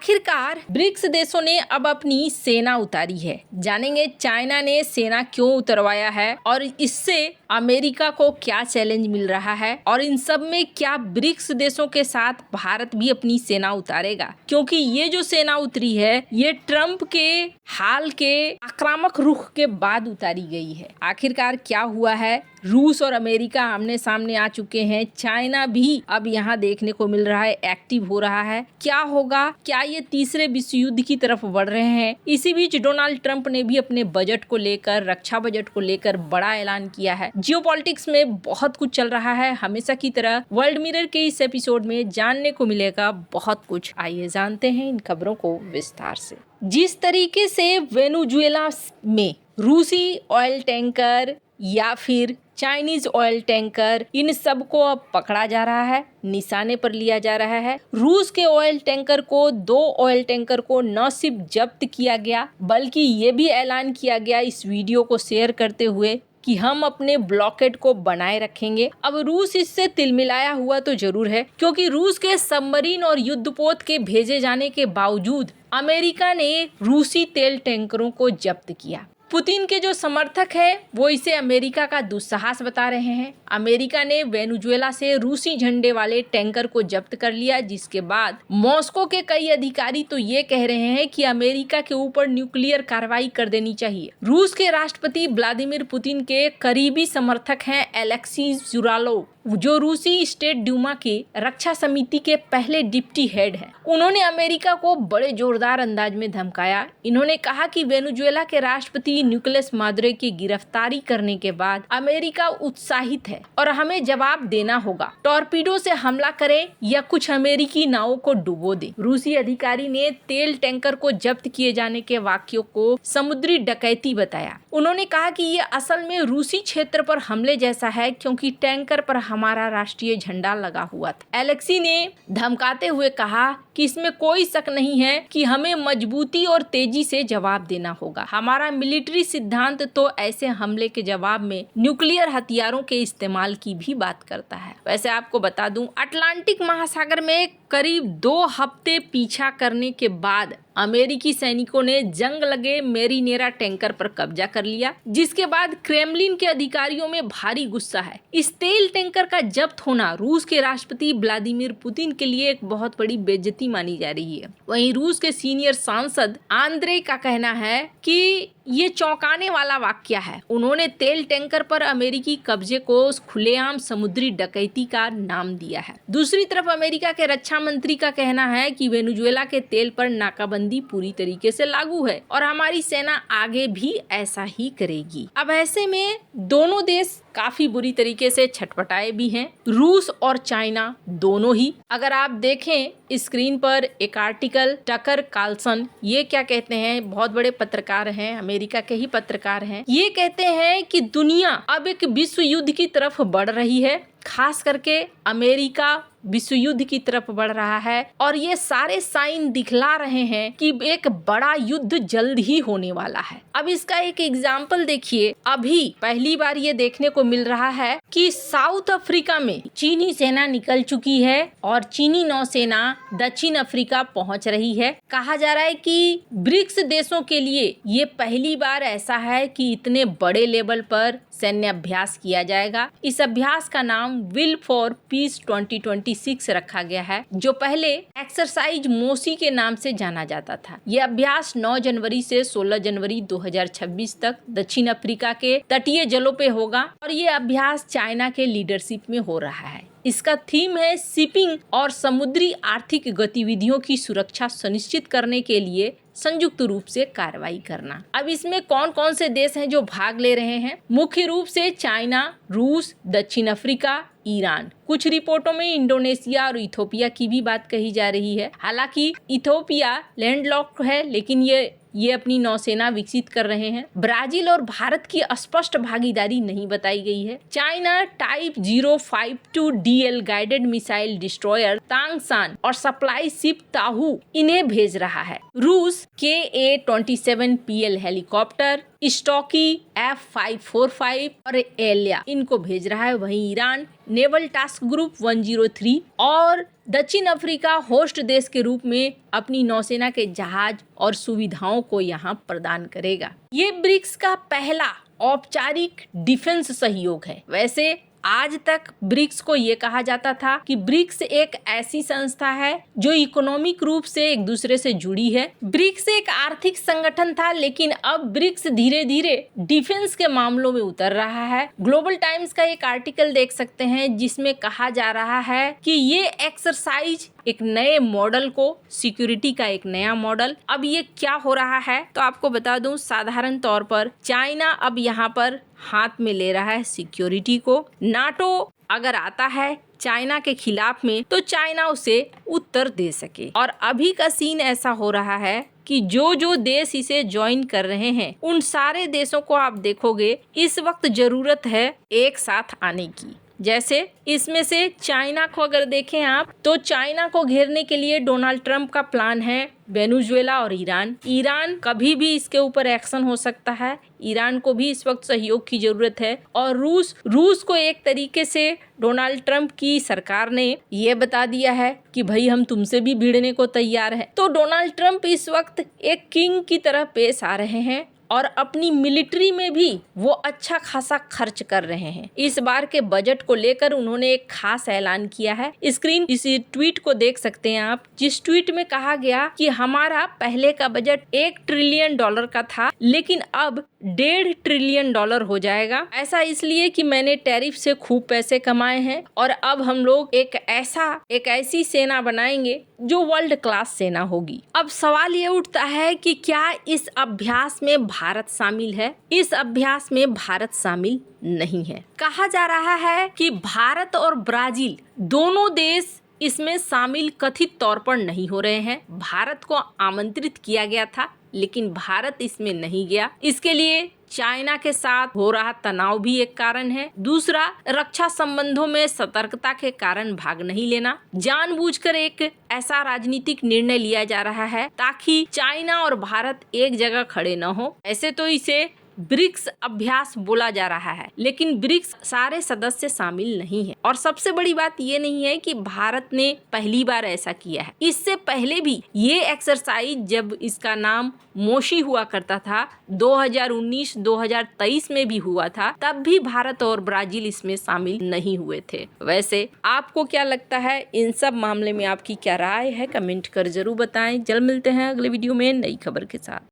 आखिरकार ब्रिक्स देशों ने अब अपनी सेना उतारी है। जानेंगे चाइना ने सेना क्यों उतरवाया है और इससे अमेरिका को क्या चैलेंज मिल रहा है, और इन सब में क्या ब्रिक्स देशों के साथ भारत भी अपनी सेना उतारेगा, क्योंकि ये जो सेना उतरी है ये ट्रंप के हाल के आक्रामक रुख के बाद उतारी गई है। आखिरकार क्या हुआ है? रूस और अमेरिका आमने सामने आ चुके हैं। चाइना भी अब यहाँ देखने को मिल रहा है, एक्टिव हो रहा है। क्या होगा? क्या ये तीसरे विश्व युद्ध की तरफ बढ़ रहे हैं? इसी बीच डोनाल्ड ट्रंप ने भी अपने बजट को लेकर, रक्षा बजट को लेकर बड़ा ऐलान किया है। जियोपॉलिटिक्स में बहुत कुछ चल रहा है। हमेशा की तरह वर्ल्ड मिरर के इस एपिसोड में जानने को मिलेगा बहुत कुछ। आइए जानते हैं इन खबरों को विस्तार से। जिस तरीके से वेनेजुएला में रूसी ऑयल टैंकर या फिर चाइनीज ऑयल टैंकर, इन सब को अब पकड़ा जा रहा है, निशाने पर लिया जा रहा है। रूस के ऑयल टैंकर को, 2 ऑयल टैंकर को न सिर्फ जब्त किया गया बल्कि ये भी ऐलान किया गया इस वीडियो को शेयर करते हुए कि हम अपने ब्लॉकेड को बनाए रखेंगे। अब रूस इससे तिलमिलाया हुआ तो जरूर है, क्योंकि रूस के सबमरीन और युद्धपोत के भेजे जाने के बावजूद अमेरिका ने रूसी तेल टैंकरों को जब्त किया। पुतिन के जो समर्थक हैं वो इसे अमेरिका का दुस्साहस बता रहे हैं। अमेरिका ने वेनेजुएला से रूसी झंडे वाले टैंकर को जब्त कर लिया, जिसके बाद मॉस्को के कई अधिकारी तो ये कह रहे हैं कि अमेरिका के ऊपर न्यूक्लियर कार्रवाई कर देनी चाहिए। रूस के राष्ट्रपति व्लादिमीर पुतिन के करीबी समर्थक हैं एलेक्सी जुरालोव, जो रूसी स्टेट ड्यूमा की रक्षा समिति के पहले डिप्टी हेड हैं। उन्होंने अमेरिका को बड़े जोरदार अंदाज में धमकाया। इन्होंने कहा कि वेनेजुएला के राष्ट्रपति निकोलस मादुरो की गिरफ्तारी करने के बाद अमेरिका उत्साहित है और हमें जवाब देना होगा। टॉर्पीडो से हमला करे या कुछ अमेरिकी नावों को डुबो दे। रूसी अधिकारी ने तेल टैंकर को जब्त किए जाने के वाक्यों को समुद्री डकैती बताया। उन्होंने कहा कि ये असल में रूसी क्षेत्र पर हमले जैसा है, क्योंकि टैंकर पर हमारा राष्ट्रीय झंडा लगा हुआ था। एलेक्सी ने धमकाते हुए कहा कि इसमें कोई शक नहीं है कि हमें मजबूती और तेजी से जवाब देना होगा। हमारा मिलिट्री सिद्धांत तो ऐसे हमले के जवाब में न्यूक्लियर हथियारों के इस्तेमाल की भी बात करता है। वैसे आपको बता दूं, अटलांटिक महासागर में करीब 2 हफ्ते पीछा करने के बाद अमेरिकी सैनिकों ने जंग लगे मेरिनेरा टैंकर पर कब्जा कर लिया, जिसके बाद क्रेमलिन के अधिकारियों में भारी गुस्सा है। इस तेल टैंकर का जब्त होना रूस के राष्ट्रपति व्लादिमीर पुतिन के लिए एक बहुत बड़ी बेइज्जती मानी जा रही है। वहीं रूस के सीनियर सांसद आंद्रे का कहना है कि ये चौंकाने वाला वाकया है। उन्होंने तेल टैंकर पर अमेरिकी कब्जे को खुलेआम समुद्री डकैती का नाम दिया है। दूसरी तरफ अमेरिका के रक्षा मंत्री का कहना है कि वेनेजुएला के तेल पर नाकाबंदी पूरी तरीके से लागू है और हमारी सेना आगे भी ऐसा ही करेगी। अब ऐसे में दोनों देश काफी बुरी तरीके से छटपटाए भी हैं, रूस और चाइना दोनों ही। अगर आप देखें स्क्रीन पर एक आर्टिकल, टकर कार्लसन ये क्या कहते हैं, बहुत बड़े पत्रकार हैं, अमेरिका के ही पत्रकार हैं। ये कहते हैं कि दुनिया अब एक विश्व युद्ध की तरफ बढ़ रही है, खास करके अमेरिका विश्व युद्ध की तरफ बढ़ रहा है और ये सारे साइन दिखला रहे हैं कि एक बड़ा युद्ध जल्द ही होने वाला है। अब इसका एक एग्जाम्पल देखिए, अभी पहली बार ये देखने को मिल रहा है कि साउथ अफ्रीका में चीनी सेना निकल चुकी है और चीनी नौसेना दक्षिण अफ्रीका पहुंच रही है। कहा जा रहा है कि ब्रिक्स देशों के लिए ये पहली बार ऐसा है कि इतने बड़े लेवल पर सैन्य अभ्यास किया जाएगा। इस अभ्यास का नाम विल फॉर पीस 2026 रखा गया है, जो पहले एक्सरसाइज मोसी के नाम से जाना जाता था। यह अभ्यास 9 जनवरी से 16 जनवरी 2026 तक दक्षिण अफ्रीका के तटीय जलों पे होगा और ये अभ्यास चाइना के लीडरशिप में हो रहा है। इसका थीम है शिपिंग और समुद्री आर्थिक गतिविधियों की सुरक्षा सुनिश्चित करने के लिए संयुक्त रूप से कार्रवाई करना। अब इसमें कौन कौन से देश हैं जो भाग ले रहे हैं? मुख्य रूप से चाइना, रूस, दक्षिण अफ्रीका, ईरान। कुछ रिपोर्टों में इंडोनेशिया और इथोपिया की भी बात कही जा रही है। हालांकि इथोपिया लैंडलॉक्ड है, लेकिन ये अपनी नौसेना विकसित कर रहे हैं। ब्राजील और भारत की स्पष्ट भागीदारी नहीं बताई गई है। China type 052 DL guided missile destroyer Tangshan और सप्लाई शिप ताहू इन्हें भेज रहा है। रूस KA-27 PL helicopter, stocky F-545 और एलिया इनको भेज रहा है। वहीं ईरान नेवल टास्क ग्रुप 103 और दक्षिण अफ्रीका होस्ट देश के रूप में अपनी नौसेना के जहाज और सुविधाओं को यहाँ प्रदान करेगा। ये ब्रिक्स का पहला औपचारिक डिफेंस सहयोग है। वैसे आज तक ब्रिक्स को ये कहा जाता था कि ब्रिक्स एक ऐसी संस्था है जो इकोनॉमिक रूप से एक दूसरे से जुड़ी है। ब्रिक्स एक आर्थिक संगठन था, लेकिन अब ब्रिक्स धीरे धीरे डिफेंस के मामलों में उतर रहा है। ग्लोबल टाइम्स का एक आर्टिकल देख सकते हैं जिसमें कहा जा रहा है कि ये एक्सरसाइज एक नए मॉडल को, सिक्योरिटी का एक नया मॉडल, अब ये क्या हो रहा है तो आपको बता दूं, साधारण तौर पर चाइना अब यहाँ पर हाथ में ले रहा है सिक्योरिटी को। नाटो अगर आता है चाइना के खिलाफ में तो चाइना उसे उत्तर दे सके। और अभी का सीन ऐसा हो रहा है कि जो जो देश इसे ज्वाइन कर रहे हैं उन सारे देशों को आप देखोगे इस वक्त जरूरत है एक साथ आने की। जैसे इसमें से चाइना को अगर देखें आप तो चाइना को घेरने के लिए डोनाल्ड ट्रंप का प्लान है वेनेजुएला और ईरान। ईरान कभी भी इसके ऊपर एक्शन हो सकता है, ईरान को भी इस वक्त सहयोग की जरूरत है। और रूस को एक तरीके से डोनाल्ड ट्रंप की सरकार ने ये बता दिया है कि भाई हम तुमसे भी भिड़ने को तैयार है। तो डोनाल्ड ट्रंप इस वक्त एक किंग की तरह पेश आ रहे हैं और अपनी मिलिट्री में भी वो अच्छा खासा खर्च कर रहे हैं। इस बार के बजट को लेकर उन्होंने एक खास ऐलान किया है। स्क्रीन इस ट्वीट को देख सकते हैं आप, जिस ट्वीट में कहा गया कि हमारा पहले का बजट $1 ट्रिलियन का था, लेकिन अब $1.5 ट्रिलियन हो जाएगा। ऐसा इसलिए कि मैंने टैरिफ से खूब पैसे कमाए हैं और अब हम लोग एक ऐसी सेना बनाएंगे जो वर्ल्ड क्लास सेना होगी। अब सवाल ये उठता है कि क्या इस अभ्यास में भारत शामिल है? इस अभ्यास में भारत शामिल नहीं है। कहा जा रहा है कि भारत और ब्राजील दोनों देश इसमें शामिल कथित तौर पर नहीं हो रहे हैं। भारत को आमंत्रित किया गया था लेकिन भारत इसमें नहीं गया। इसके लिए चाइना के साथ हो रहा तनाव भी एक कारण है। दूसरा, रक्षा संबंधों में सतर्कता के कारण भाग नहीं लेना। जानबूझकर एक ऐसा राजनीतिक निर्णय लिया जा रहा है ताकि चाइना और भारत एक जगह खड़े न हो। ऐसे तो इसे ब्रिक्स अभ्यास बोला जा रहा है, लेकिन ब्रिक्स सारे सदस्य शामिल नहीं है। और सबसे बड़ी बात ये नहीं है कि भारत ने पहली बार ऐसा किया है। इससे पहले भी ये एक्सरसाइज, जब इसका नाम मोशी हुआ करता था, 2019-2023 में भी हुआ था, तब भी भारत और ब्राजील इसमें शामिल नहीं हुए थे। वैसे आपको क्या लगता है, इन सब मामले में आपकी क्या राय है? कमेंट कर जरूर बताएं। जल्द मिलते हैं अगले वीडियो में नई खबर के साथ।